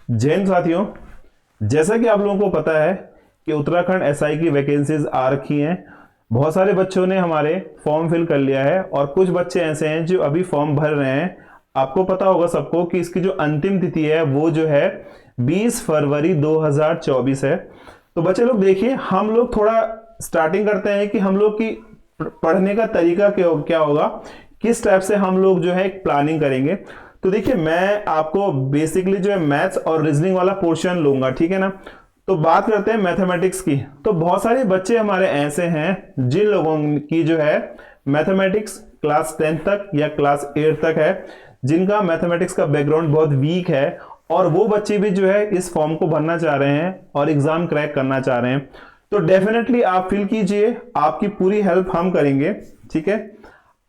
जय हिंद साथियों, जैसा कि आप लोगों को पता है कि उत्तराखंड एसआई की वैकेंसीज आ रखी हैं। बहुत सारे बच्चों ने हमारे फॉर्म फिल कर लिया है और कुछ बच्चे ऐसे हैं जो अभी फॉर्म भर रहे हैं। आपको पता होगा सबको कि इसकी जो अंतिम तिथि है वो जो है 20 फरवरी 2024 है। तो बच्चे लोग देखिए, हम लोग थोड़ा स्टार्टिंग करते हैं कि हम लोग की पढ़ने का तरीका क्या होगा, किस टाइप से हम लोग जो है एक प्लानिंग करेंगे। तो देखिए, मैं आपको बेसिकली जो है मैथ्स और रीजनिंग वाला पोर्शन लूंगा, ठीक है ना। तो बात करते हैं मैथमेटिक्स की। तो बहुत सारे बच्चे हमारे ऐसे हैं जिन लोगों की जो है मैथमेटिक्स क्लास 10 तक या क्लास 8 तक है, जिनका मैथमेटिक्स का बैकग्राउंड बहुत वीक है, और वो बच्चे भी जो है इस फॉर्म को भरना चाह रहे हैं और एग्जाम क्रैक करना चाह रहे हैं। तो डेफिनेटली आप फिल कीजिए, आपकी पूरी हेल्प हम करेंगे, ठीक है।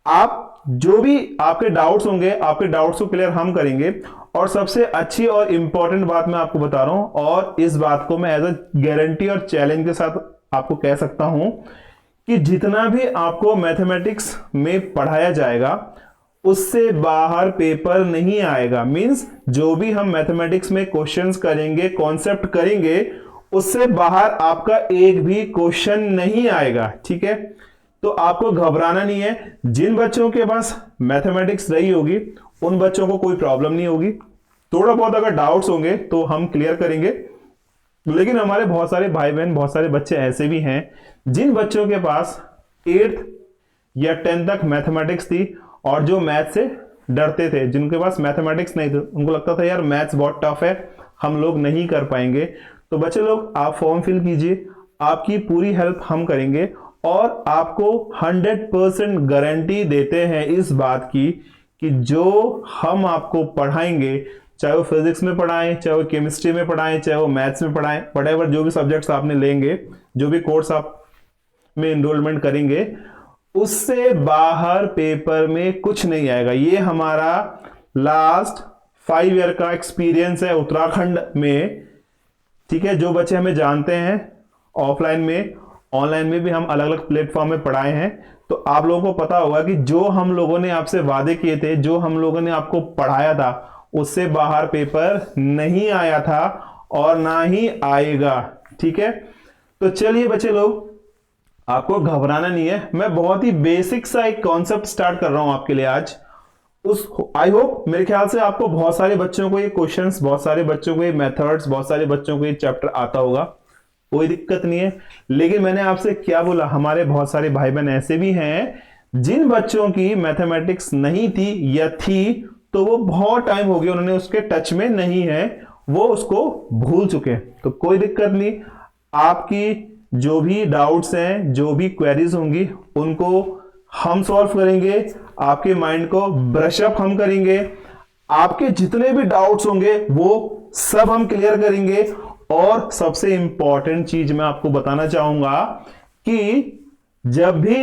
आप जो भी आपके डाउट्स होंगे, आपके डाउट्स को क्लियर हम करेंगे। और सबसे अच्छी और इंपॉर्टेंट बात मैं आपको बता रहा हूं, और इस बात को मैं एज अ गारंटी और चैलेंज के साथ आपको कह सकता हूं कि जितना भी आपको मैथमेटिक्स में पढ़ाया जाएगा उससे बाहर पेपर नहीं आएगा। मींस जो भी हम मैथमेटिक्स में क्वेश्चंस करेंगे, कॉन्सेप्ट करेंगे, उससे बाहर आपका एक भी क्वेश्चन नहीं आएगा, ठीक है। तो आपको घबराना नहीं है। जिन बच्चों के पास मैथमेटिक्स रही होगी उन बच्चों को कोई प्रॉब्लम नहीं होगी। थोड़ा बहुत अगर डाउट्स होंगे तो हम क्लियर करेंगे, लेकिन हमारे बहुत सारे भाई बहन, बहुत सारे बच्चे ऐसे भी हैं जिन बच्चों के पास 8th या 10th तक मैथमेटिक्स थी और जो मैथ से डरते थे, जिनके पास मैथमेटिक्स नहीं थे, उनको लगता था यार मैथ्स बहुत टफ है, हम लोग नहीं कर पाएंगे। तो बच्चे लोग, आप फॉर्म फिल कीजिए, आपकी पूरी हेल्प हम करेंगे और आपको 100% गारंटी देते हैं इस बात की कि जो हम आपको पढ़ाएंगे, चाहे वो फिजिक्स में पढ़ाएं, चाहे वो केमिस्ट्री में पढ़ाएं, चाहे वो मैथ्स में पढ़ाएं, व्हाटएवर जो भी सब्जेक्ट्स आपने लेंगे, जो भी कोर्स आप में इनरोलमेंट करेंगे, उससे बाहर पेपर में कुछ नहीं आएगा। ये हमारा लास्ट 5 ईयर का एक्सपीरियंस है उत्तराखंड में, ठीक है। जो बच्चे हमें जानते हैं ऑफलाइन में, ऑनलाइन में भी हम अलग अलग प्लेटफॉर्म में पढ़ाए हैं, तो आप लोगों को पता होगा कि जो हम लोगों ने आपसे वादे किए थे, जो हम लोगों ने आपको पढ़ाया था, उससे बाहर पेपर नहीं आया था और ना ही आएगा, ठीक है। तो चलिए बच्चे लोग, आपको घबराना नहीं है। मैं बहुत ही बेसिक सा एक कॉन्सेप्ट स्टार्ट कर रहा हूं आपके लिए आज। उस आई होप, मेरे ख्याल से आपको बहुत सारे बच्चों को ये क्वेश्चंस, बहुत सारे बच्चों को ये मेथड्स, बहुत सारे बच्चों को ये चैप्टर आता होगा, कोई दिक्कत नहीं है। लेकिन मैंने आपसे क्या बोला, हमारे बहुत सारे भाई बहन ऐसे भी हैं जिन बच्चों की मैथमेटिक्स नहीं थी या थी तो वो बहुत टाइम हो गया, उन्होंने उसके टच में नहीं है, वो उसको भूल चुके। तो कोई दिक्कत नहीं, आपकी जो भी डाउट्स हैं, जो भी क्वेरीज होंगी, उनको हम सॉल्व करेंगे, आपके माइंड को ब्रश अप हम करेंगे, आपके जितने भी डाउट्स होंगे वो सब हम क्लियर करेंगे। और सबसे इंपॉर्टेंट चीज मैं आपको बताना चाहूंगा कि जब भी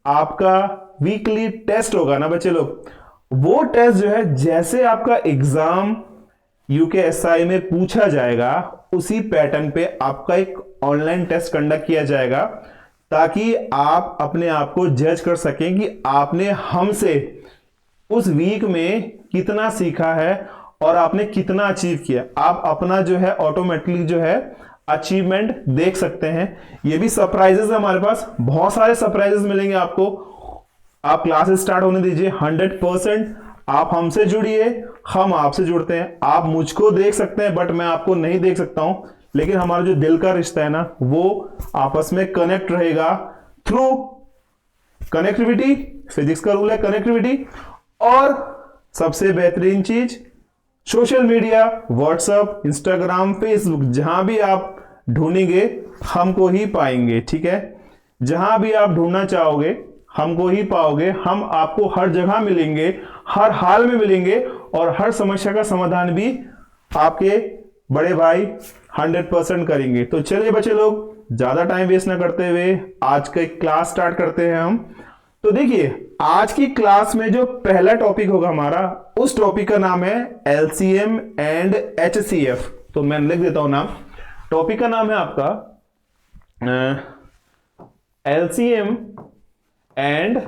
आपका वीकली टेस्ट होगा ना बच्चे लोग, वो टेस्ट जो है, जैसे आपका एग्जाम यूकेएसआई में पूछा जाएगा, उसी पैटर्न पे आपका एक ऑनलाइन टेस्ट कंडक्ट किया जाएगा, ताकि आप अपने आप को जज कर सकें कि आपने हमसे उस वीक में कितना सीखा है और आपने कितना अचीव किया। आप अपना जो है ऑटोमेटिकली जो है अचीवमेंट देख सकते हैं। ये भी सरप्राइजेस है हमारे पास, बहुत सारे सरप्राइजेस मिलेंगे आपको। आप क्लासेस स्टार्ट होने दीजिए, 100% आप हमसे जुड़िए, हम आपसे जुड़ते हैं। आप मुझको देख सकते हैं बट मैं आपको नहीं देख सकता हूं, लेकिन हमारा जो दिल का रिश्ता है ना, वो आपस में कनेक्ट रहेगा थ्रू कनेक्टिविटी। फिजिक्स का रूल है कनेक्टिविटी। और सबसे बेहतरीन चीज, social media, WhatsApp, Instagram, Facebook, जहां भी आप ढूंढेंगे हमको ही पाएंगे, ठीक है। जहां भी आप ढूंढना चाहोगे हमको ही पाओगे। हम आपको हर जगह मिलेंगे, हर हाल में मिलेंगे, और हर समस्या का समाधान भी आपके बड़े भाई 100% करेंगे। तो चलिए बच्चे लोग, ज्यादा टाइम वेस्ट ना करते हुए आज का क्लास स्टार्ट करते हैं हम। तो देखिए, आज की क्लास में जो पहला टॉपिक होगा हमारा, उस टॉपिक का नाम है एलसीएम एंड एचसीएफ। तो मैं लिख देता हूं नाम। टॉपिक का नाम है आपका एलसीएम एंड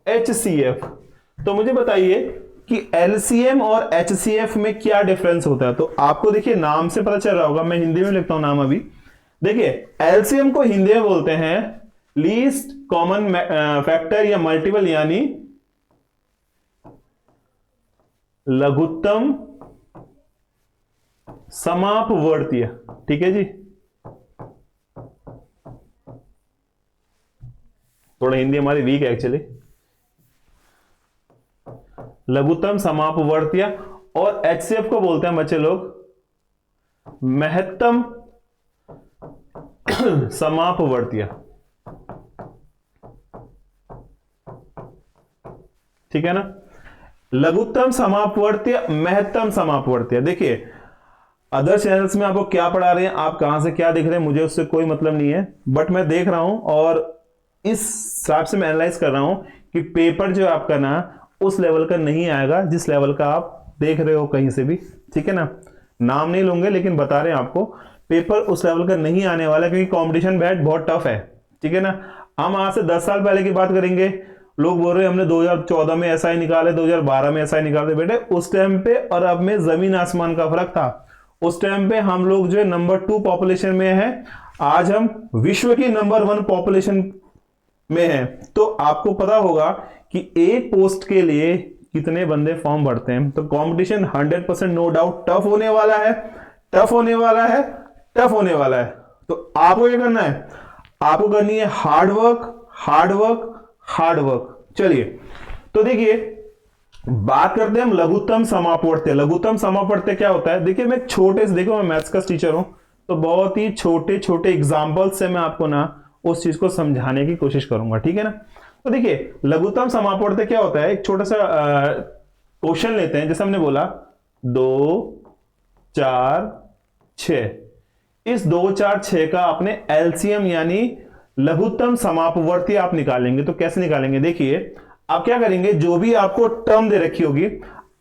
एचसीएफ। तो मुझे बताइए कि एलसीएम और एचसीएफ में क्या डिफरेंस होता है। तो आपको देखिए नाम से पता चल रहा होगा, मैं हिंदी में लिखता हूं नाम अभी। देखिए एलसीएम को हिंदी में बोलते हैं लीस्ट कॉमन फैक्टर या मल्टीपल, यानी लघुत्तम समापवर्तीय। ठीक है जी, थोड़ा हिंदी हमारी वीक है एक्चुअली। लघुत्तम समापवर्तीय। और एचसीएफ को बोलते हैं बच्चे लोग महत्तम समापवर्तीय। ठीक है ना, लघुत्तम समापवर्तीय, महत्तम समापवर्तीय। देखिए अदर चैनल्स में आपको क्या पढ़ा रहे हैं, आप कहां से क्या देख रहे हैं, मुझे उससे कोई मतलब नहीं है, बट मैं देख रहा हूं और इस हिसाब से मैं एनालाइज कर रहा हूं कि पेपर जो आपका ना उस लेवल का नहीं आएगा जिस लेवल का आप देख रहे हो कहीं से भी। ठीक है ना, नाम नहीं लूंगे लेकिन बता रहे हैं आपको, पेपर उस लेवल का नहीं आने वाला, क्योंकि कंपटीशन बैट बहुत टफ है। ठीक है ना, हम आज से 10 साल पहले की बात करेंगे, लोग बोल रहे हैं हमने 2014 में एसआई निकाले, 2012 में एसआई निकाले। बेटे उस टाइम पे और अब में जमीन आसमान का फर्क था। उस टाइम पे हम लोग जो है नंबर 2 पॉपुलेशन में है, आज हम विश्व की नंबर 1 पॉपुलेशन में है। तो आपको पता होगा कि एक पोस्ट के लिए कितने बंदे फॉर्म भरते हैं। तो कंपटीशन 100% नो डाउट टफ होने वाला है, टफ होने वाला है, टफ होने वाला है। तो आपको क्या करना है, आपको करनी है hard work, hard work, hard work. चलिए तो देखिए बात करते हैं हम लघुत्तम समापवर्तीय। लघुत्तम समापवर्तीय क्या होता है, देखिए मैं छोटे से, देखो मैं मैथ्स का टीचर हूं तो बहुत ही छोटे छोटे एग्जांपल से मैं आपको ना उस चीज को समझाने की कोशिश करूंगा। ठीक है ना, तो देखिए लघुत्तम समापवर्तीय क्या होता है, एक छोटा सा क्वेश्चन लेते हैं। जैसे हमने बोला 2 4 6, इस 2 4 6 का आपने एलसीएम यानी लघुत्तम समापवर्तीय आप निकालेंगे। तो कैसे निकालेंगे, देखिए आप क्या करेंगे, जो भी आपको टर्म दे रखी होगी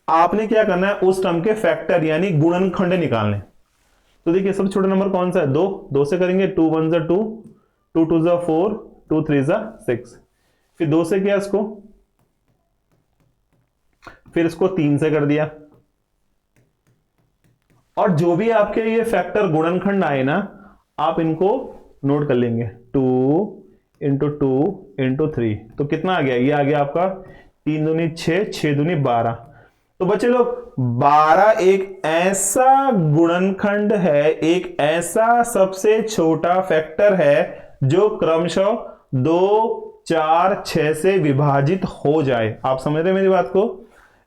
आपने क्या करना है, उस टर्म के फैक्टर यानी गुणनखंड निकालने। तो देखिए सबसे छोटा नंबर कौन सा है, 2, 2 से करेंगे 2 1 जा 2, 2 2 जा 4, 2 3 जा 6, फिर 2 से किया इसको, फिर इसको 3 से कर दिया। और जो भी आपके ये फैक्टर गुणनखंड आए ना, आप इनको नोट कर लेंगे, 2 इंटू 2 इंटू 3, तो कितना आ गया, ये आ गया आपका 3 दूनी 6, 6 दूनी 12। तो बच्चे लोग 12 एक ऐसा गुणनखंड है, एक ऐसा सबसे छोटा फैक्टर है जो क्रमशः 2 4 6 से विभाजित हो जाए। आप समझ रहे हैं मेरी बात को।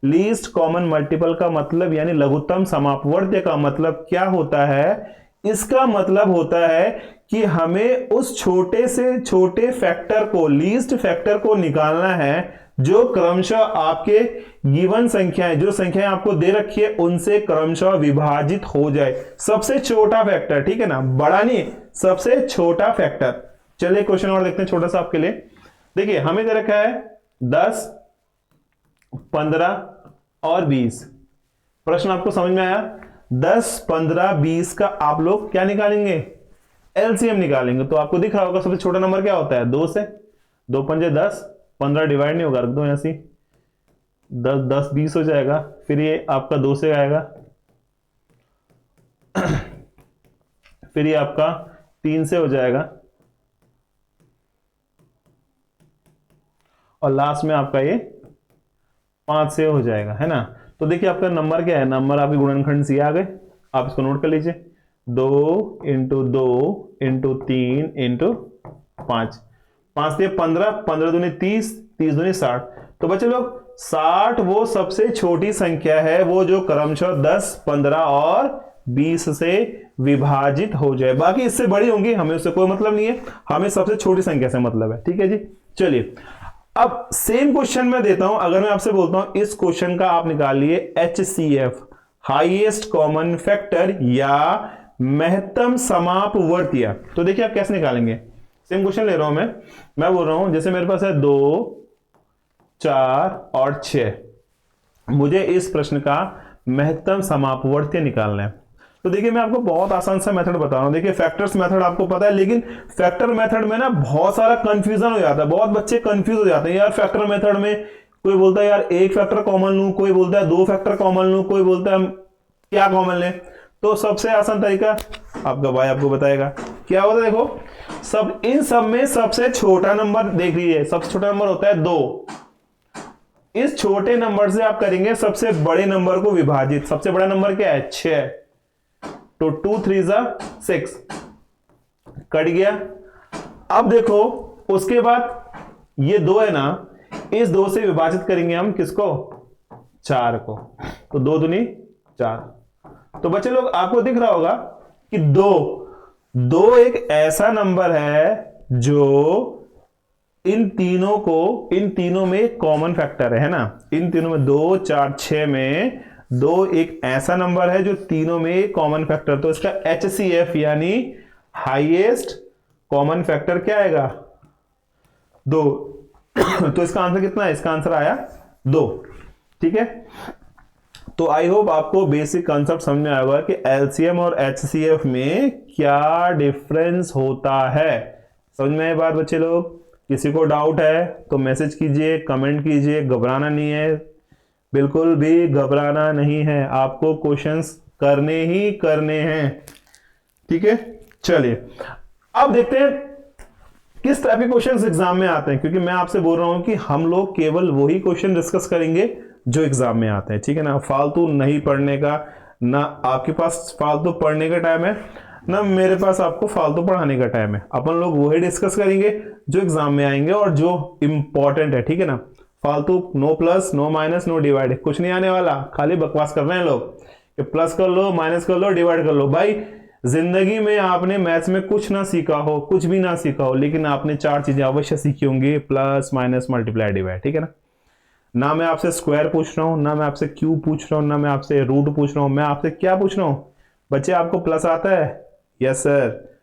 लीस्ट कॉमन मल्टीपल का मतलब यानी लघुत्तम समापवर्तीय का मतलब क्या होता है, इसका मतलब होता है कि हमें उस छोटे से छोटे फैक्टर को, लीस्ट फैक्टर को निकालना है जो क्रमशः आपके गिवन संख्याएं, जो संख्याएं आपको दे रखी है उनसे क्रमशः विभाजित हो जाए। सबसे छोटा फैक्टर, ठीक है ना, बड़ा नहीं, सबसे छोटा फैक्टर। चलिए क्वेश्चन और देखते हैं छोटा सा आपके लिए। देखिए हमें दे रखा है 10 15 और 20। प्रश्न आपको समझ में आया, 10 15 20 का आप लोग क्या निकालेंगे, एलसीएम निकालेंगे। तो आपको दिख रहा होगा सबसे छोटा नंबर क्या होता है, 2 से, 2 पंजे 10, 15 डिवाइड नहीं होगा, रख दो ऐसी, 10 10 20 हो जाएगा। फिर ये आपका 2 से आएगा, फिर ये आपका 3 से हो जाएगा, और लास्ट में आपका ये 5 से हो जाएगा, है ना। तो देखिए आपका नंबर क्या है, नंबर आपके गुणनखंड से आ गए, आप इसको नोट कर लीजिए, 2 इंटू 2 इंटू 3 इंटू 5, 5 से 15, 15 दूनी 30, 30 दूनी 60। तो बच्चे लोग 60 वो सबसे छोटी संख्या है, वो जो क्रमशः 10 15 और 20 से विभाजित हो जाए। बाकी इससे बड़ी होंगी हमें उससे कोई मतलब नहीं है, हमें सबसे छोटी संख्या से मतलब है। ठीक है जी, चलिए अब सेम क्वेश्चन मैं देता हूं। अगर मैं आपसे बोलता हूं इस क्वेश्चन का आप निकालिए एचसीएफ, हाईएस्ट कॉमन फैक्टर या महत्तम समापवर्तीय। तो देखिए आप कैसे निकालेंगे, सेम क्वेश्चन ले रहा हूं मैं बोल रहा हूं जैसे मेरे पास है 2 4 और 6, मुझे इस प्रश्न का महत्तम समापवर्तीय निकालना है। तो देखिए मैं आपको बहुत आसान सा मेथड बता रहा हूं। देखिए फैक्टर्स मेथड आपको पता है, लेकिन फैक्टर मेथड में ना बहुत सारा कंफ्यूजन हो जाता है, बहुत बच्चे कंफ्यूज हो जाते हैं, यार फैक्टर मेथड में कोई बोलता है यार एक फैक्टर कॉमन लूं, कोई बोलता है दो फैक्टर कॉमन लूं, कोई बोलता है हम क्या कॉमन लें। तो सबसे आसान तरीका आपका भाई आपको बताएगा क्या होता है। देखो सब इन सब में सबसे छोटा नंबर देख लीजिए, सबसे छोटा नंबर होता है 2। इस छोटे नंबर से आप करेंगे सबसे बड़े नंबर को विभाजित। सबसे बड़ा नंबर क्या है 6, तो 2 3 6 कट गया। अब देखो उसके बाद ये 2 है ना, इस 2 से विभाजित करेंगे हम किसको 4 को, तो 2 दूनी 4। तो बच्चे लोग आपको दिख रहा होगा कि 2 एक ऐसा नंबर है जो इन तीनों में कॉमन फैक्टर है ना। इन तीनों में 2 4 6 में 2 एक ऐसा नंबर है जो तीनों में कॉमन फैक्टर, तो इसका HCF यानी हाईएस्ट कॉमन फैक्टर क्या आएगा 2। तो इसका आंसर कितना है, इसका आंसर आया 2। ठीक है, तो आई होप आपको बेसिक कॉन्सेप्ट समझ में आएगा कि एलसीएम और HCF में क्या डिफरेंस होता है। समझ में आए बात बच्चे लोग? किसी को डाउट है तो मैसेज कीजिए, कमेंट कीजिए। घबराना नहीं है, बिल्कुल भी घबराना नहीं है, आपको क्वेश्चंस करने ही करने हैं। ठीक है, चलिए अब देखते हैं किस टाइप के क्वेश्चंस एग्जाम में आते हैं, क्योंकि मैं आपसे बोल रहा हूं कि हम लोग केवल वही क्वेश्चन डिस्कस करेंगे जो एग्जाम में आते हैं। ठीक है ना, फालतू नहीं पढ़ने का, ना आपके पास फालतू पढ़ने का टाइम है, ना मेरे पास आपको फालतू पढ़ाने का टाइम है। अपन लोग वही डिस्कस करेंगे जो एग्जाम में आएंगे और जो इंपॉर्टेंट है। ठीक है ना, फालतू no plus no minus no divide कुछ नहीं आने वाला, खाली बकवास कर रहे हैं लोग कि प्लस कर लो माइनस कर लो डिवाइड कर लो। भाई जिंदगी में आपने मैथ्स में कुछ ना सीखा हो, कुछ भी ना सीखा हो, लेकिन आपने 4 चीजें अवश्य सीखी होंगी, प्लस माइनस मल्टीप्लाई डिवाइड। ठीक है ना मैं आपसे स्क्वायर पूछ रहा हूं, ना मैं आपसे क्यूब पूछ रहा हूं, ना मैं आपसे रूट पूछ रहा हूं, मैं आपसे क्या पूछ रहा हूं बच्चे, आपको प्लस आता है? Yes sir.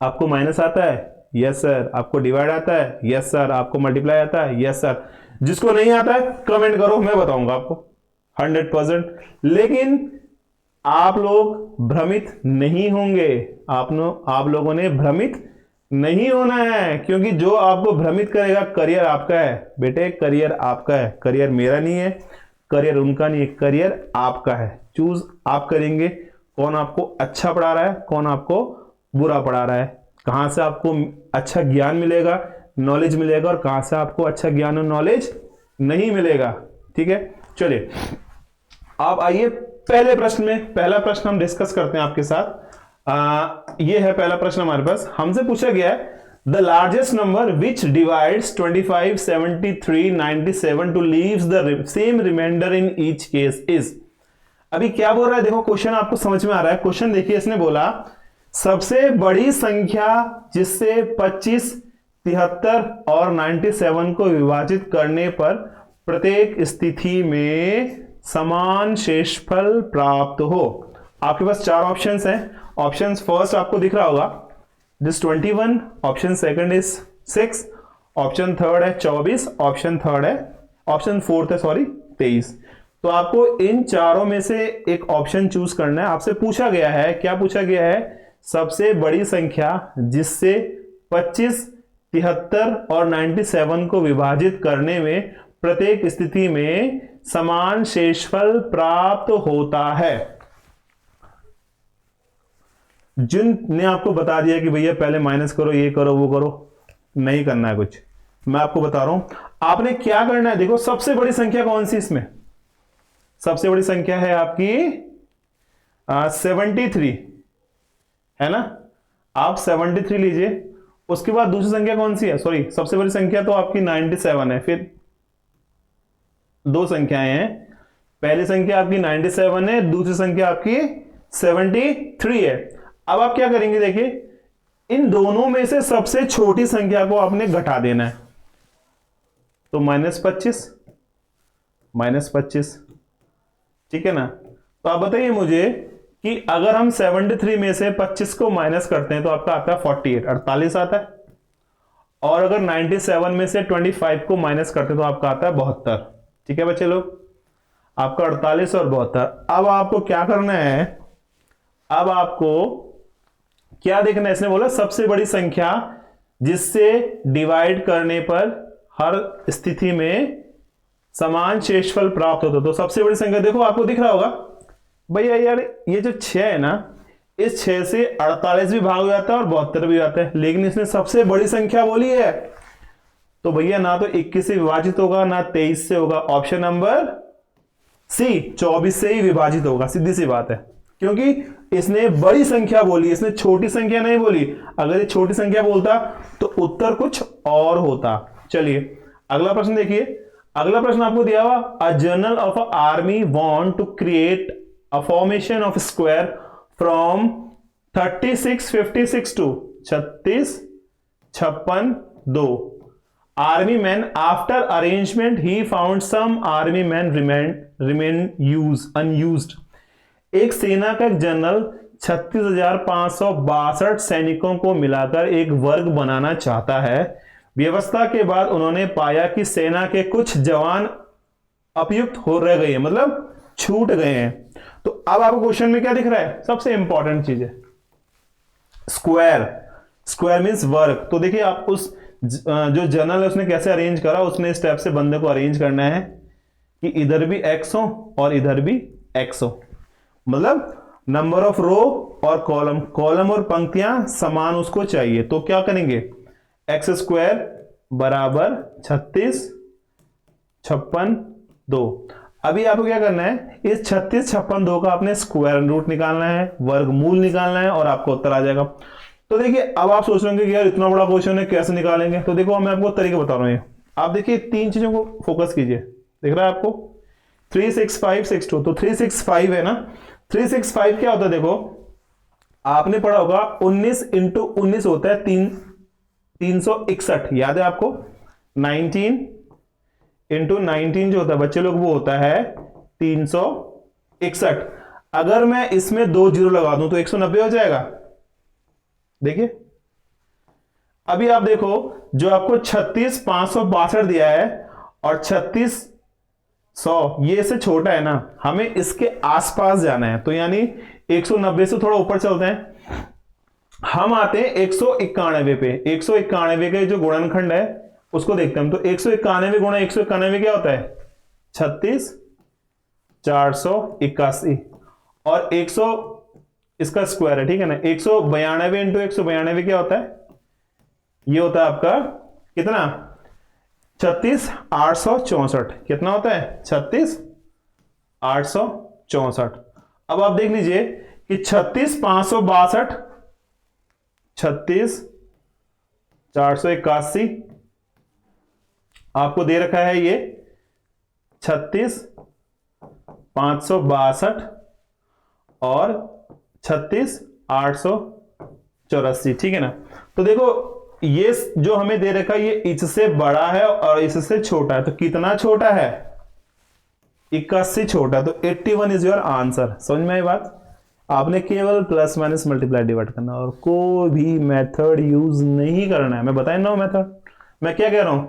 आपको माइनस आता है? Yes sir. आपको डिवाइड आता है? Yes sir. आपको मल्टीप्लाई आता है? Yes sir. जिसको नहीं आता है कमेंट करो, मैं बताऊंगा आपको 100%। लेकिन आप लोग भ्रमित नहीं होंगे, आप लोगों ने भ्रमित नहीं होना है, क्योंकि जो आपको भ्रमित करेगा करियर आपका है बेटे, करियर आपका है, करियर मेरा नहीं है, करियर उनका नहीं है, करियर आपका है। चूज आप करेंगे कौन आपको अच्छा पढ़ा रहा है, कौन आपको बुरा पढ़ा रहा है, कहां से आपको अच्छा ज्ञान मिलेगा, नॉलेज मिलेगा, और कहां से आपको अच्छा ज्ञान और नॉलेज नहीं मिलेगा। ठीक है, चलिए आप आइए पहले प्रश्न में। पहला प्रश्न हम डिस्कस करते हैं आपके साथ। ये है पहला प्रश्न हमारे पास, हमसे पूछा गया है the largest number which divides 25 73 97 to leaves the same remainder in each case is. अभी क्या बोल रहा है, देखो क्वेश्चन आपको समझ में आ रहा है। क्वेश्चन देखिए, इसने बोला सबसे बड़ी संख्या जिससे 25 73 और 97 को विभाजित करने पर प्रत्येक स्थिति में समान शेषफल प्राप्त हो। आपके पास 4 ऑप्शंस हैं। ऑप्शन फर्स्ट आपको दिख रहा होगा this 21, option second is 6, option third है 24, ऑप्शन फोर्थ है 23। तो आपको इन चारों में से एक ऑप्शन चूज करना है। आपसे पूछा गया है, क्या पूछा गया है, सबसे बड़ी संख्या जिससे 25 73 और 97 को विभाजित करने में प्रत्येक स्थिति में समान शेषफल प्राप्त होता है। जिनने आपको बता दिया कि भैया पहले माइनस करो, ये करो, वो करो, नहीं करना है कुछ, मैं आपको बता रहा हूं आपने क्या करना है। देखो सबसे बड़ी संख्या कौन सी, इसमें सबसे बड़ी संख्या है आपकी 73 है ना। आप 73 लीजिए, उसके बाद दूसरी संख्या कौन सी है, सॉरी सबसे बड़ी संख्या तो आपकी 97 है। फिर 2 संख्याएं हैं, पहली संख्या आपकी 97 है, दूसरी संख्या आपकी 73 है। अब आप क्या करेंगे, देखिए इन दोनों में से सबसे छोटी संख्या को आपने घटा देना है, तो -25, ठीक है ना। तो आप बताइए मुझे कि अगर हम 73 में से 25 को माइनस करते हैं तो आपका आता है 48, 48 आता है, और अगर 97 में से 25 को माइनस करते हैं तो आपका आता है 72। ठीक है बच्चे लोग, आपका 48 और 72। अब आपको क्या करना है, अब आपको क्या देखना है, इसने बोला सबसे बड़ी संख्या जिससे डिवाइड करने पर हर स्थिति में समान शेषफल प्राप्त होता है। तो सबसे बड़ी संख्या देखो आपको दिख रहा होगा भैया यार, ये जो 6 है ना, इस 6 से 48 भी भाग हो जाता है और 72 भी आता है, लेकिन इसने सबसे बड़ी संख्या बोली है, तो भैया ना तो 21 से विभाजित होगा ना 23 से होगा। ऑप्शन नंबर सी 24 से ही विभाजित होगा, सीधी सी बात है, क्योंकि इसने बड़ी संख्या बोली, इसने छोटी संख्या नहीं बोली। अगर ये छोटी संख्या बोलता तो उत्तर कुछ और होता। चलिए अगला प्रश्न देखिए। अगला प्रश्न आपको दिया हुआ, a general of a army want to create a formation of square from 3656 to 3656 army men. After arrangement he found some army men remain unused. एक सेना का जनरल 36,562 सैनिकों को मिलाकर एक वर्ग बनाना चाहता है। व्यवस्था के बाद उन्होंने पाया कि सेना के कुछ जवान अपयुक्त हो रह गए हैं, मतलब छूट गए हैं। तो अब आपको क्वेश्चन में क्या दिख रहा है? सबसे इंपॉर्टेंट चीज है स्क्वायर। स्क्वायर मींस वर्ग। तो देखिए आप उस जो जनरल है उसने कैसे अरेंज करा, उसने स्टेप से बंदे को अरेंज करना है कि इधर भी एक्स हो और इधर भी एक्स हो, मतलब नंबर ऑफ रो और कॉलम, कॉलम और पंक्तियां समान उसको चाहिए। तो क्या करेंगे, एक्स स्क्वायर बराबर 3656 अभी आपको क्या करना है, इस 3656 का आपने स्क्वायर रूट निकालना है, वर्गमूल निकालना है और आपको उत्तर आ जाएगा। तो देखिए अब आप सोच रहे होंगे कि यार इतना बड़ा क्वेश्चन है कैसे निकालेंगे, तो देखो मैं आपको तरीका बता रहा हूं। आप देखिए तीन चीजों को फोकस कीजिए, दिख रहा है आपको 36562, तो 365 है ना, 365 क्या होता है, देखो आपने पढ़ा होगा 19 इंटू 19 होता है 361, याद है आपको। 19 इंटू 19 जो होता है बच्चे लोग वो होता है 361। अगर मैं इसमें 2 जीरो लगा दूं तो 190 हो जाएगा। देखिए अभी आप देखो जो आपको 36,562 दिया है और 3600 ये इससे छोटा है ना, हमें इसके आसपास जाना है, तो यानी 190 से थोड़ा ऊपर चलते हैं, हम आते हैं 191 पे। 191 के जो गुणनखंड है उसको देखते हैं हम। तो 191 गुणा 191 क्या होता है 36,481 और 100 इसका स्क्वायर है, ठीक है ना। 192 इंटू 192 क्या होता है, ये होता है आपका कितना 36,864। कितना होता है 36,864। अब आप देख लीजिए कि 36,562 36,481 आपको दे रखा है, ये 36,562 और 36,884, ठीक है ना। तो देखो ये जो हमें दे रखा है ये इससे बड़ा है और इससे छोटा है, तो कितना छोटा है 81 छोटा, तो 81 इज योर आंसर। समझ में आई बात। आपने केवल प्लस माइनस मल्टीप्लाई डिवाइड करना और कोई भी मेथड यूज नहीं करना है। मैं बताया ना मेथड, मैं क्या कह रहा हूं,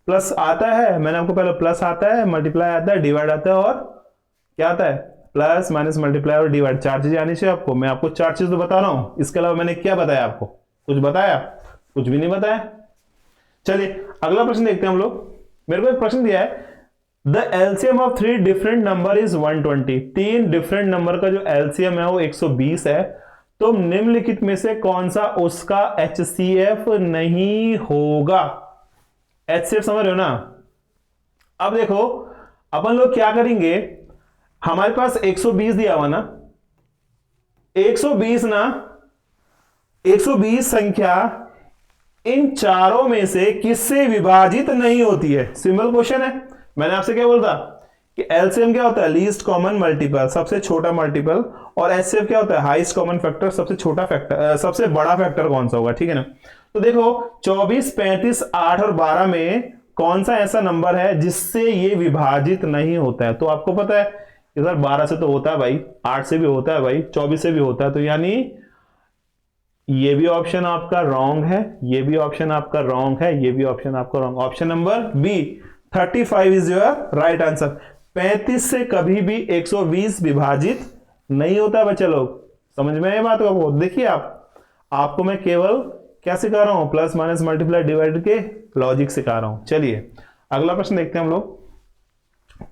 प्लस आता है, मैंने आपको पहले प्लस आता है, मल्टीप्लाई आता है, डिवाइड आता है और क्या आता है प्लस माइनस मल्टीप्लाई और डिवाइड। 4 चीजें आनी चाहिए आपको। मैं आपको 4 चीज तो बता रहा हूं, इसके अलावा मैंने क्या बताया आपको, कुछ बताया, कुछ भी नहीं बताया। चलिए अगला प्रश्न देखते हैं हम लोग। मेरे को एक प्रश्न दिया है, the LCM of 3 different number is 120। 3 different number का जो एलसीएम है वो 120 है। तो निम्नलिखित में से कौन सा उसका एचसीएफ नहीं होगा। एचसीएफ समझ रहे हो ना। अब देखो अपन लोग क्या करेंगे, हमारे पास 120 दिया हुआ ना, 120 ना, 120 संख्या इन चारों में से किससे विभाजित नहीं होती है। सिंपल क्वेश्चन है। मैंने आपसे क्या बोलता कि एलसीएम क्या होता है, लीस्ट कॉमन मल्टीपल, सबसे छोटा मल्टीपल, और एचसीएफ क्या होता है, हाईएस्ट कॉमन फैक्टर, सबसे छोटा फैक्टर, सबसे बड़ा फैक्टर कौन सा होगा, ठीक है ना। तो देखो 24, 35, 8 और 12 में कौन सा ऐसा नंबर है जिससे ये विभाजित नहीं होता है। तो आपको पता है इधर 12 से तो होता है भाई, 8 से भी होता है भाई, 24 से भी होता है, तो यानी ये भी ऑप्शन आपका रॉन्ग है, ये भी ऑप्शन आपका रॉन्ग है, ये भी ऑप्शन आपका wrong. Option number B 35 is your right answer. 35 से कभी भी 120 विभाजित नहीं होता बच्चे लोग। समझ में आए बात को। देखिए आपको मैं केवल क्या सिखा रहा हूं, प्लस माइनस मल्टीप्लाई डिवाइड के लॉजिक सिखा रहा हूं। चलिए अगला प्रश्न देखते हैं हम लोग।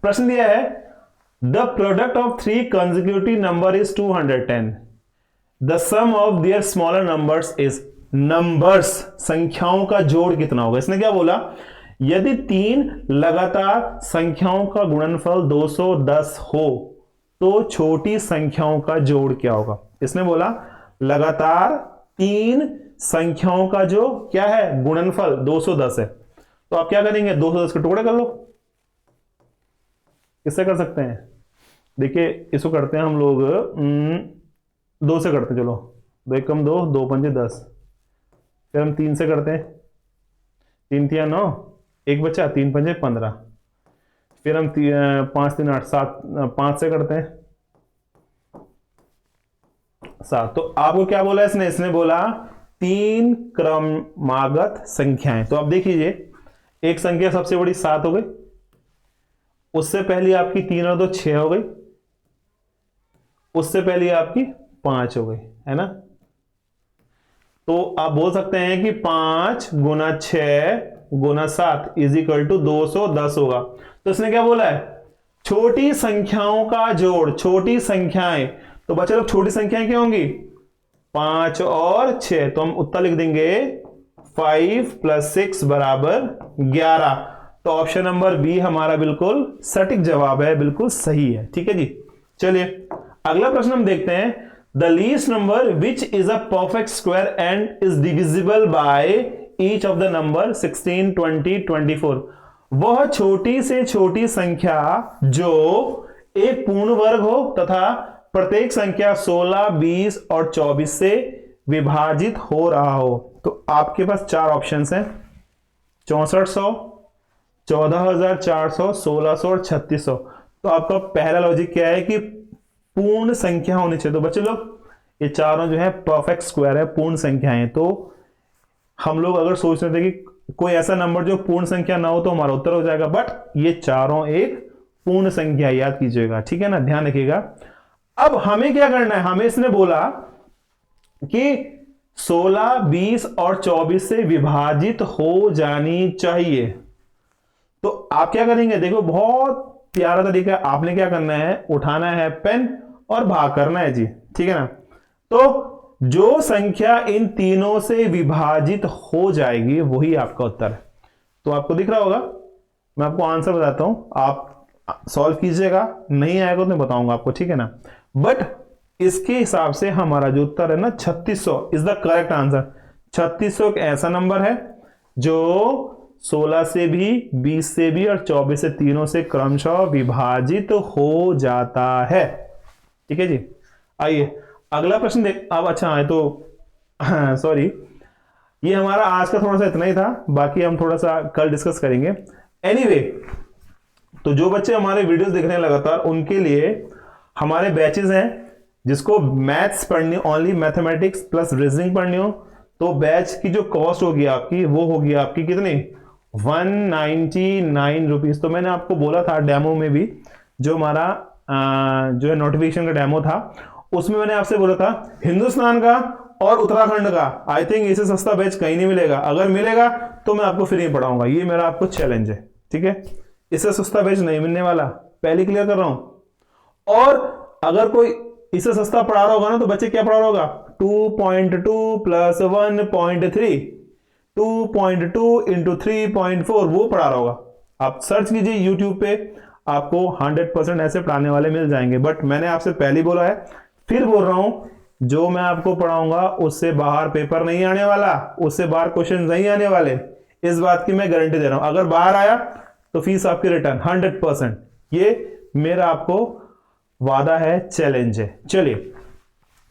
प्रश्न दिया है the product of 3 consecutive number is 210, the sum of their smaller numbers is, numbers संख्याओं का जोड़ कितना होगा। इसने क्या बोला, यदि 3 लगातार संख्याओं का गुणनफल 210 हो तो छोटी संख्याओं का जोड़ क्या होगा। इसने बोला लगातार 3 संख्याओं का जो क्या है गुणनफल 210 है, तो आप क्या करेंगे 210 के टुकड़े कर लो। किससे कर सकते हैं, देखिए इसको करते हैं हम लोग 2 से करते हैं, चलो 2 एकम 2, 2 पंजे 10, फिर हम 3 से करते हैं, 3 तिया 9, एक बचा 3 पंजे 15, फिर हम 5 3 8 7, 5 से करते हैं 7। तो आपको क्या बोला इसने बोला 3 क्रमागत संख्याएं। तो आप देखिए एक संख्या सबसे बड़ी 7 हो गई, उससे पहले आपकी 3 और 2 6 हो गई, उससे पहले आपकी 5 हो गई, है ना। तो आप बोल सकते हैं कि 5 गुना 6 गुना 7 इज इक्वल टू 210 होगा। तो इसने क्या बोला है, छोटी संख्याओं का जोड़, छोटी संख्याएं। तो बच्चे लोग छोटी संख्याएं क्या होंगी, 5 और 6। तो हम उत्तर लिख देंगे 5 + 6 = 11। तो ऑप्शन नंबर बी हमारा बिल्कुल सटीक जवाब है, बिल्कुल सही है। ठीक है जी। चलिए अगला प्रश्न हम देखते हैं। The least number which is a perfect square and is divisible by each of the number 16 20 24। वह छोटी से छोटी संख्या जो एक पूर्ण वर्ग हो तथा प्रत्येक संख्या 16 20 और 24 से विभाजित हो रहा हो। तो आपके पास 4 ऑप्शंस हैं, 6400, 14400, 1600 और 3600। तो आपका पहला लॉजिक क्या है कि पूर्ण संख्या होनी चाहिए। तो बच्चे लोग ये चारों जो है परफेक्ट स्क्वायर है, पूर्ण संख्याएं। तो हम लोग अगर सोच रहे थे कि कोई ऐसा नंबर जो पूर्ण संख्या ना हो तो हमारा उत्तर हो जाएगा, बट ये चारों एक पूर्ण संख्या, याद कीजिएगा। ठीक है ना, ध्यान रखिएगा। अब हमें क्या करना है, हमें इसने बोला कि 16 20 और 24 से विभाजित हो जानी चाहिए। तो आप क्या करेंगे, देखो बहुत प्यारा तरीका, आपने क्या करना है, उठाना है पेन और भाग करना है जी। ठीक है ना। तो जो संख्या इन तीनों से विभाजित हो जाएगी वही आपका उत्तर है। तो आपको दिख रहा होगा, मैं आपको आंसर बताता हूं, आप सॉल्व कीजिएगा, नहीं आएगा तो मैं बताऊंगा आपको। ठीक है ना। बट इसके हिसाब से हमारा जो उत्तर है ना 3600 इज द करेक्ट आंसर। 3600 एक ऐसा नंबर है जो 16 से भी, 20 से भी और 24 से, तीनों से क्रमशः विभाजित हो जाता है। ठीक है जी। आइए अगला प्रश्न देख। अब अच्छा है तो सॉरी, ये हमारा आज का थोड़ा सा इतना ही था, बाकी हम थोड़ा सा कल डिस्कस करेंगे। एनीवे, तो जो बच्चे हमारे वीडियोस देख रहे हैं लगातार, उनके लिए हमारे बैचेस हैं। जिसको मैथ्स पढ़नी, ओनली मैथमेटिक्स प्लस रीजनिंग पढ़नी हो, तो बैच की जो कॉस्ट होगी आपकी, वो होगी आपकी कितनी, 199 रुपीज। तो मैंने आपको बोला था डेमो में भी, जो हमारा जो है नोटिफिकेशन का डेमो था, उसमें मैंने आपसे बोला था हिंदुस्तान का और उत्तराखंड का आई थिंक इससे सस्ता बैच कहीं नहीं मिलेगा। अगर मिलेगा तो मैं आपको फ्री पढ़ाऊंगा, ये मेरा आपको चैलेंज है। ठीक है, इससे सस्ता बैच नहीं मिलने वाला, पहले क्लियर कर रहा हूं। और अगर कोई इससे सस्ता पढ़ा रहा होगा ना, तो बच्चे क्या पढ़ा रहा होगा, 2.2 + 1.3, 2.2 × 3.4 वो पढ़ा रहा होगा। आप सर्च कीजिए यूट्यूब पे, आपको 100% ऐसे पढ़ाने वाले मिल जाएंगे। बट मैंने आपसे पहले बोला है, फिर बोल रहा हूं, जो मैं आपको पढ़ाऊंगा उससे बाहर पेपर नहीं आने वाला, उससे बाहर क्वेश्चन नहीं आने वाले, इस बात की मैं गारंटी दे रहा हूं। अगर बाहर आया तो फीस आपकी रिटर्न 100%, ये मेरा आपको वादा है, चैलेंज है। चलिए,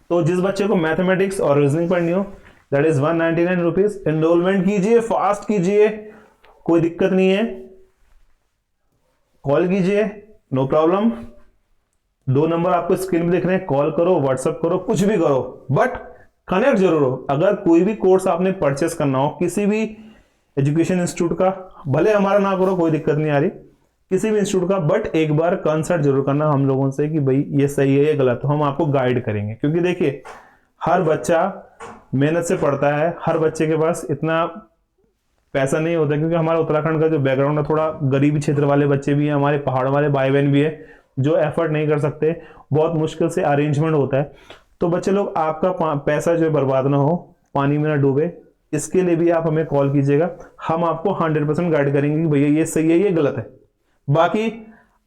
तो जिस बच्चे को मैथमेटिक्स और रीजनिंग पढ़नी हो, दैट इज 199 रुपीज। एनरोलमेंट कीजिए, फास्ट कीजिए, कोई दिक्कत नहीं है, कॉल कीजिए, नो प्रॉब्लम। 2 नंबर आपको स्क्रीन पे दिख रहे हैं, कॉल करो, व्हाट्सएप करो, कुछ भी करो, बट कनेक्ट जरूर हो। अगर कोई भी कोर्स आपने परचेस करना हो किसी भी एजुकेशन इंस्टीट्यूट का, भले हमारा ना करो, कोई दिक्कत नहीं आ रही, किसी भी इंस्टीट्यूट का, बट एक बार कंसल्ट जरूर करना हम लोगों से कि भाई ये सही है, ये गलत, तो हम आपको गाइड करेंगे। क्योंकि देखिए, हर बच्चा मेहनत से पढ़ता है। हर बच्चे के पास इतना पैसा नहीं होता, क्योंकि हमारा उत्तराखंड का जो बैकग्राउंड है थोड़ा गरीबी क्षेत्र वाले बच्चे भी हैं, हमारे पहाड़ वाले भाई बहन भी है जो एफर्ट नहीं कर सकते, बहुत मुश्किल से अरेंजमेंट होता है। तो बच्चे लोग, आपका पैसा जो बर्बाद ना हो, पानी में ना डूबे, इसके लिए भी आप हमें कॉल कीजिएगा। हम आपको 100% गाइड करेंगे कि भैया ये सही है, ये गलत है। बाकी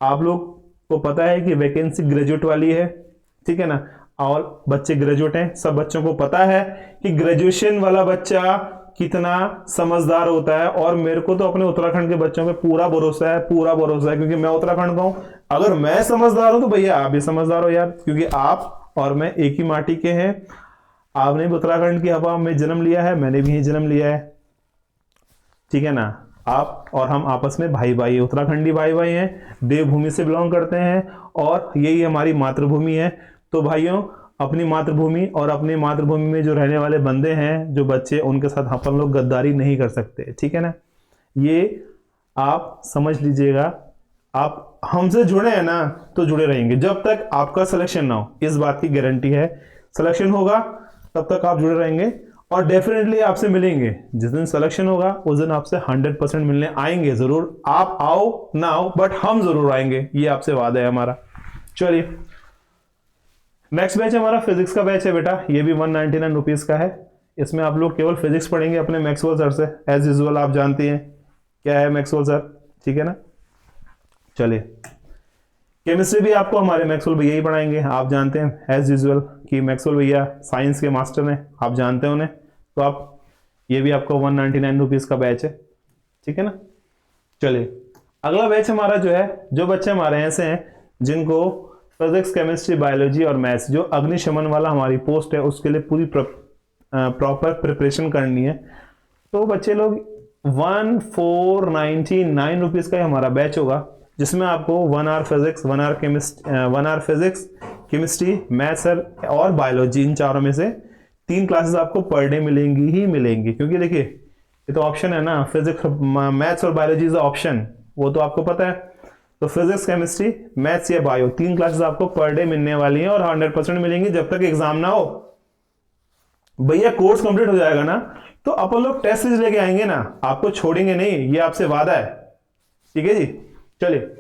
आप लोग को पता है कि वैकेंसी ग्रेजुएट वाली है, ठीक है ना, और बच्चे ग्रेजुएट हैं, सब बच्चों को पता है कि ग्रेजुएशन वाला बच्चा कितना समझदार होता है। और मेरे को तो अपने उत्तराखंड के बच्चों पे पूरा भरोसा है, पूरा भरोसा है, क्योंकि मैं उत्तराखंड का हूं। अगर मैं समझदार हूं तो भैया आप भी समझदार हो यार, क्योंकि आप और मैं एक ही माटी के हैं। आपने भी उत्तराखंड की हवा में जन्म लिया है, मैंने भी जन्म लिया है, ठीक है ना। आप और हम आपस में भाई भाई, उत्तराखंडी भाई भाई हैं, देवभूमि से बिलोंग करते हैं और यही हमारी मातृभूमि है। तो भाइयों, अपनी मातृभूमि और अपनी मातृभूमि में जो रहने वाले बंदे हैं, जो बच्चे, उनके साथ अपन लोग गद्दारी नहीं कर सकते, ठीक है ना। ये आप समझ लीजिएगा। आप हमसे जुड़े हैं ना तो जुड़े रहेंगे जब तक आपका सिलेक्शन ना हो, इस बात की गारंटी है। सिलेक्शन होगा तब तक आप जुड़े रहेंगे और डेफिनेटली आपसे मिलेंगे। जिस दिन सिलेक्शन होगा उस दिन आपसे 100% मिलने आएंगे जरूर। आप आओ ना आओ, बट हम जरूर आएंगे, ये आपसे वादा है हमारा। चलिए, नेक्स्ट बैच हमारा फिजिक्स का बैच है बेटा। ये भी 199 रुपीज का है। इसमें आप लोग केवल फिजिक्स पढ़ेंगे अपने मैक्सवेल सर से, एज यूजुअल। आप जानते हैं क्या है मैक्सवेल सर, ठीक है ना। चलिए, केमिस्ट्री भी आपको हमारे मैक्सवेल भैया ही पढ़ाएंगे। आप जानते हैं एज यूजुअल कि मैक्सवेल भैया साइंस के मास्टर हैं, आप जानते हैं उन्हें। तो आप, ये भी आपको 199 रुपीज का बैच है, ठीक है ना। चलिए, अगला बैच हमारा जो है, जो बच्चे हमारे ऐसे हैं जिनको फिजिक्स, केमिस्ट्री, बायोलॉजी और मैथ्स, जो अग्निशमन वाला हमारी पोस्ट है, उसके लिए पूरी प्रॉपर प्रिपरेशन करनी है, तो बच्चे लोग 1499 रुपीज का हमारा बैच होगा, जिसमें आपको 1 hour physics, 1 hour physics, chemistry, maths और बायोलॉजी, इन चारों में से 3 क्लासेस आपको पर डे मिलेंगी ही मिलेंगी। क्योंकि देखिए, ये तो ऑप्शन है ना, फिजिक्स, मैथ्स और बायोलॉजी इज ऑप्शन, वो तो आपको पता है। तो फिजिक्स, केमिस्ट्री, मैथ्स या बायो, 3 क्लासेस आपको पर डे मिलने वाली हैं और 100% मिलेंगी जब तक एग्जाम ना हो। भैया कोर्स कंप्लीट हो जाएगा ना तो अपन लोग टेस्ट सीरीज लेके आएंगे ना, आपको छोड़ेंगे नहीं, ये आपसे वादा है, ठीक है जी। चलिए,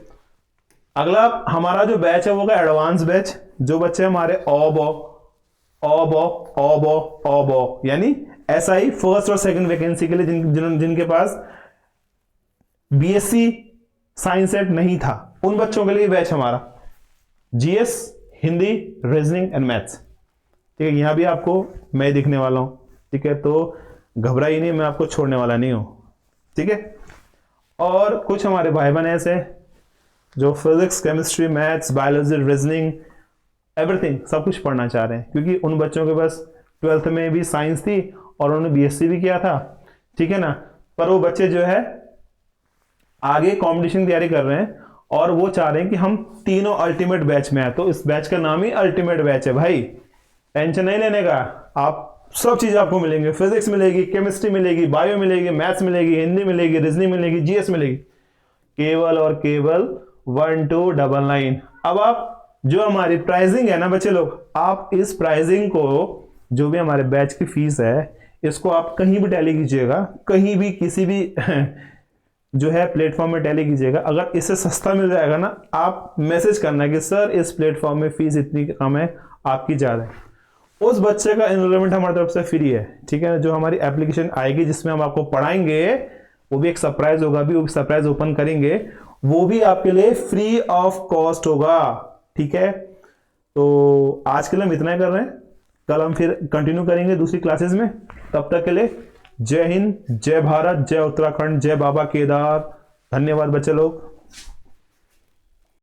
अगला हमारा जो बैच है वो है एडवांस बैच। जो बच्चे हमारे ऑब यानी एसआई फर्स्ट और सेकंड वैकेंसी के लिए जिनके पास बीएससी साइंस सेट नहीं था, उन बच्चों के लिए बैच हमारा GS, Hindi, reasoning and maths, ठीक है। यहां भी आपको मैं दिखने वाला हूं, ठीक है। तो घबराइए नहीं, मैं आपको छोड़ने वाला नहीं हूं, ठीक है। और कुछ हमारे भाई बहन ऐसे जो physics, chemistry, maths, biology, reasoning, everything सब कुछ पढ़ना चाह रहे हैं, क्योंकि उन बच्चों के पास 12th में भी साइंस थी और उन्होंने बीएससी भी किया था, ठीक है ना। पर वो बच्चे जो है आगे कंपटीशन की तैयारी कर रहे हैं और वो चाह रहे हैं कि हम तीनों अल्टीमेट बैच में आए। तो इस बैच का नाम ही अल्टीमेट बैच है भाई, टेंशन नहीं लेने का। आप सब चीज आपको मिलेंगे, फिजिक्स मिलेगी, केमिस्ट्री मिलेगी, बायो मिलेगी, मैथ्स मिलेगी, हिंदी मिलेगी, रीजनिंग मिलेगी, जीएस मिलेगी, केवल और केवल 1299। अब आप जो हमारी प्राइसिंग है ना बच्चे लोग, आप इस प्राइसिंग को, जो भी हमारे बैच की फीस है, इसको आप कहीं भी टैली कीजिएगा, कहीं भी किसी भी जो है प्लेटफॉर्म में टैली कीजिएगा। अगर इससे सस्ता मिल जाएगा ना, आप मैसेज करना कि सर इस प्लेटफॉर्म में फीस इतनी कम है, आपकी ज्यादा है, उस बच्चे का एनरोलमेंट हमारी तरफ से फ्री है, ठीक है। जो हमारी एप्लीकेशन आएगी जिसमें हम आपको पढ़ाएंगे, वो भी एक सरप्राइज होगा, भी वो सरप्राइज ओपन करेंगे, वो भी आपके लिए फ्री ऑफ कॉस्ट होगा, ठीक है। तो आज के लिए हम इतना ही कर रहे हैं, कल हम फिर कंटिन्यू करेंगे दूसरी क्लासेस में। तब तक के लिए जय हिंद, जय भारत, जय उत्तराखंड, जय बाबा केदार। धन्यवाद बच्चे लोग।